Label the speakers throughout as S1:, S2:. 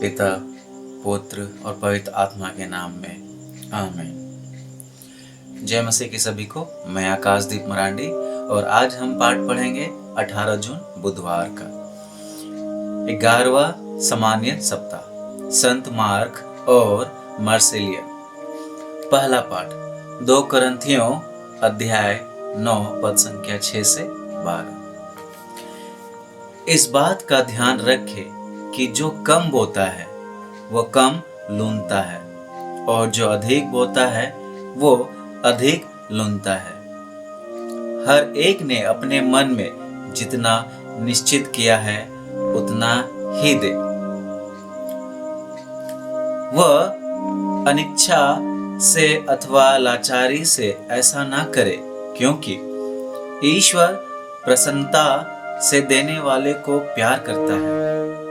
S1: पिता, पुत्र और पवित्र आत्मा के नाम में आमीन। जय मसीह की सभी को। मैं आकाशदीप मरांडी और आज हम पाठ पढ़ेंगे 18 जून बुधवार का 11वां सामान्य सप्ताह, संत मार्क और मार्सिलियन। पहला पाठ 2 कुरिन्थियों अध्याय 9 पद संख्या 6 से 12। इस बात का ध्यान रखें कि जो कम बोता है वो कम लूनता है और जो अधिक बोता है वो अधिक लूनता है। हर एक ने अपने मन में जितना निश्चित किया है उतना ही दे। वह अनिच्छा से अथवा लाचारी से ऐसा ना करे, क्योंकि ईश्वर प्रसन्नता से देने वाले को प्यार करता है।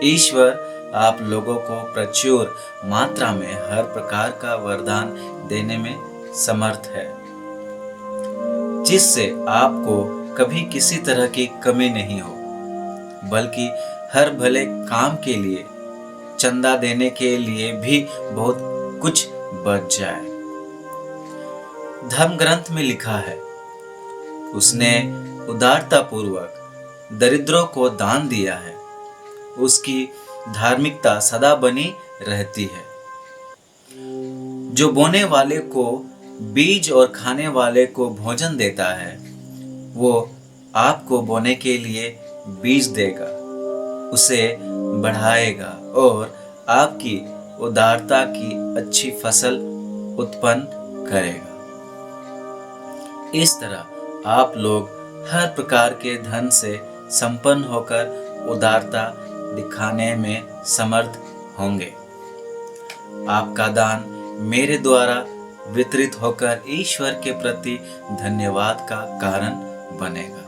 S1: ईश्वर आप लोगों को प्रचुर मात्रा में हर प्रकार का वरदान देने में समर्थ है, जिससे आपको कभी किसी तरह की कमी नहीं हो, बल्कि हर भले काम के लिए चंदा देने के लिए भी बहुत कुछ बच जाए। धर्म ग्रंथ में लिखा है, उसने उदारता पूर्वक दरिद्रों को दान दिया है, उसकी धार्मिकता सदा बनी रहती है। जो बोने वाले को बीज और खाने वाले को भोजन देता है, वो आपको बोने के लिए बीज देगा, उसे बढ़ाएगा और आपकी उदारता की अच्छी फसल उत्पन्न करेगा। इस तरह आप लोग हर प्रकार के धन से संपन्न होकर उदारता दिखाने में समर्थ होंगे। आपका दान मेरे द्वारा वितरित होकर ईश्वर के प्रति धन्यवाद का कारण बनेगा।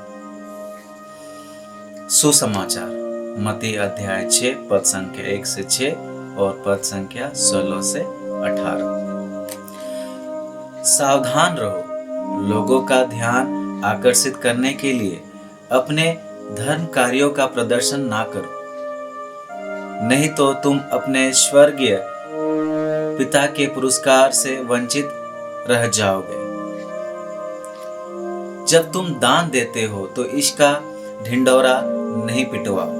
S1: सुसमाचार मत्ती अध्याय 6 पद संख्या 1 से 6 और पद संख्या 16 से 18। सावधान रहो, लोगों का ध्यान आकर्षित करने के लिए अपने धर्म कार्यों का प्रदर्शन ना करो, नहीं तो तुम अपने स्वर्गीय पिता के पुरस्कार से वंचित रह जाओगे। जब तुम दान देते हो तो इसका ढिंढोरा नहीं पिटवाओ।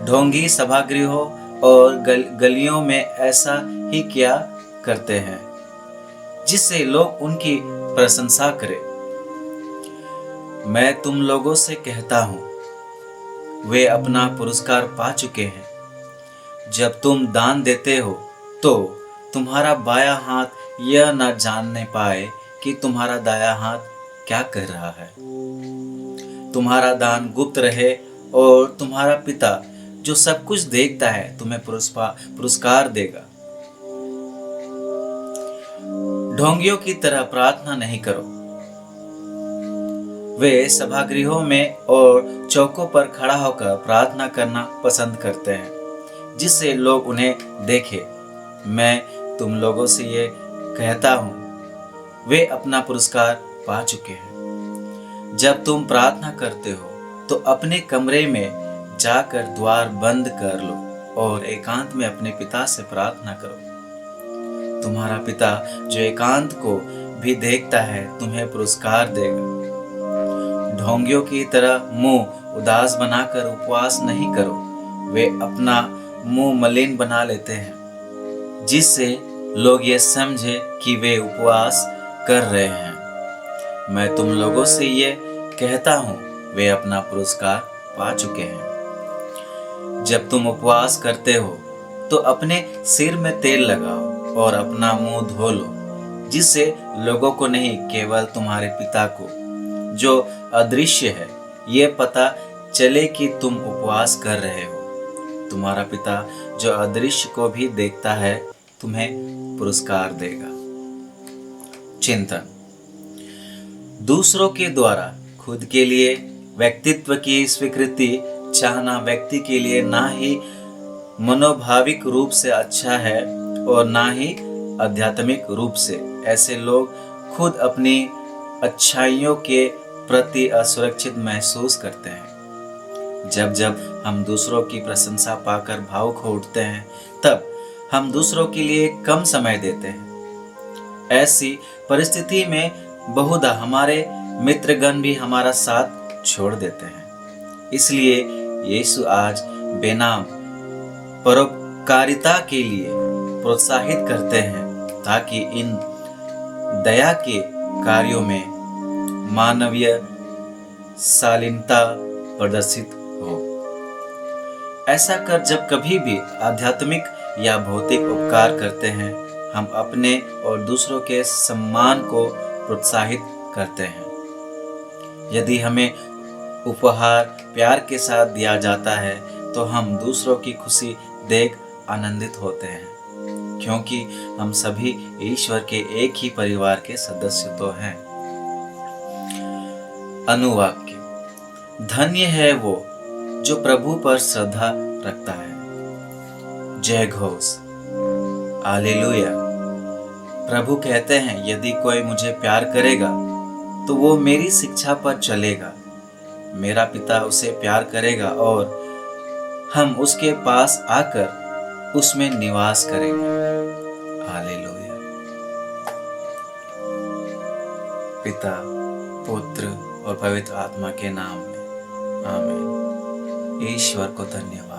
S1: ढोंगी सभागृहों और गलियों में ऐसा ही किया करते हैं, जिससे लोग उनकी प्रशंसा करें। मैं तुम लोगों से कहता हूं, वे अपना पुरस्कार पा चुके हैं। जब तुम दान देते हो तो तुम्हारा बायां हाथ यह न जानने पाए कि तुम्हारा दायां हाथ क्या कर रहा है। तुम्हारा दान गुप्त रहे और तुम्हारा पिता जो सब कुछ देखता है तुम्हें पुरस्कार देगा। ढोंगियों की तरह प्रार्थना नहीं करो। वे सभागृहों में और चौकों पर खड़ा होकर प्रार्थना करना पसंद करते हैं, जिससे लोग उन्हें देखें। मैं तुम लोगों से ये कहता हूं, वे अपना पुरस्कार पा चुके हैं। जब तुम प्रार्थना करते हो तो अपने कमरे में जाकर द्वार बंद कर लो और एकांत में अपने पिता से प्रार्थना करो। तुम्हारा पिता जो एकांत को भी देखता है तुम्हें पुरस्कार देगा। ढोंगियों की तरह मुंह उदास बनाकर उपवास नहीं करो। वे अपना मुंह मलिन बना लेते हैं, जिससे लोग ये समझे कि वे उपवास कर रहे हैं। मैं तुम लोगों से ये कहता हूं, वे अपना पुरस्कार पा चुके हैं। जब तुम उपवास करते हो तो अपने सिर में तेल लगाओ और अपना मुंह धो लो, जिससे लोगों को नहीं, केवल तुम्हारे पिता को जो अदृश्य है ये पता चले कि तुम उपवास कर रहे हो। तुम्हारा पिता जो अदृश्य को भी देखता है तुम्हें पुरस्कार देगा। चिंतन। दूसरों के द्वारा खुद के लिए व्यक्तित्व की स्वीकृति चाहना व्यक्ति के लिए ना ही मनोभाविक रूप से अच्छा है और ना ही आध्यात्मिक रूप से। ऐसे लोग खुद अपनी अच्छाइयों के प्रति असुरक्षित महसूस करते हैं। जब जब हम दूसरों की प्रशंसा पाकर भावुक हो उठते हैं, तब हम दूसरों के लिए कम समय देते हैं। ऐसी परिस्थिति में बहुधा हमारे मित्रगण भी हमारा साथ छोड़ देते हैं। इसलिए यीशु आज बेनाम परोपकारिता के लिए प्रोत्साहित करते हैं, ताकि इन दया के कार्यों में मानवीय शालीनता प्रदर्शित हो। ऐसा कर जब कभी भी आध्यात्मिक या भौतिक उपकार करते हैं, हम अपने और दूसरों के सम्मान को प्रोत्साहित करते हैं। यदि हमें उपहार प्यार के साथ दिया जाता है, तो हम दूसरों की खुशी देख आनंदित होते हैं, क्योंकि हम सभी ईश्वर के एक ही परिवार के सदस्य तो हैं। अनुवाक्य: धन्य है वो जो प्रभु पर श्रद्धा रखता है। जय घोष, हालेलुया। प्रभु कहते हैं, यदि कोई मुझे प्यार करेगा तो वो मेरी शिक्षा पर चलेगा। मेरा पिता उसे प्यार करेगा और हम उसके पास आकर उसमें निवास करेंगे। हालेलुया। पिता, पुत्र और पवित्र आत्मा के नाम में आमीन। ईश्वर को धन्यवाद।